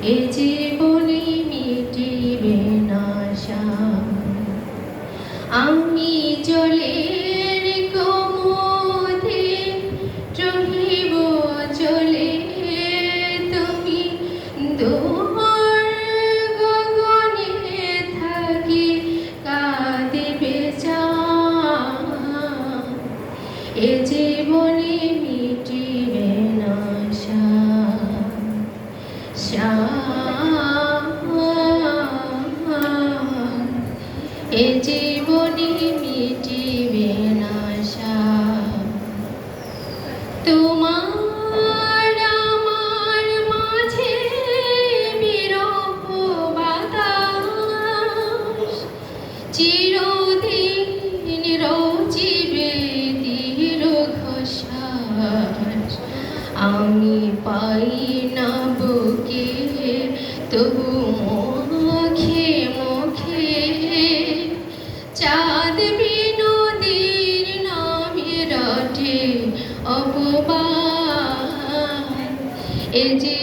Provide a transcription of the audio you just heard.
এ জীবনে মিটিবে না আশা। আমি জলের কোমোদে রহিব চলে, তুমি দোহর গগনে থাকি কাঁদিবে চাঁদ। এ জীবনে মিটিবে না আশা। এ জীবনে মিটিবে না আশা। তোমার আমার মাঝে বিরহ বাতাস, চিরদিন রচিবে দীর্ঘশ্বাস। আমি পাই না বুকে তবু মুখে মুখে চাঁদ বিনোদীর নামে রটে অপবাদ। এ যে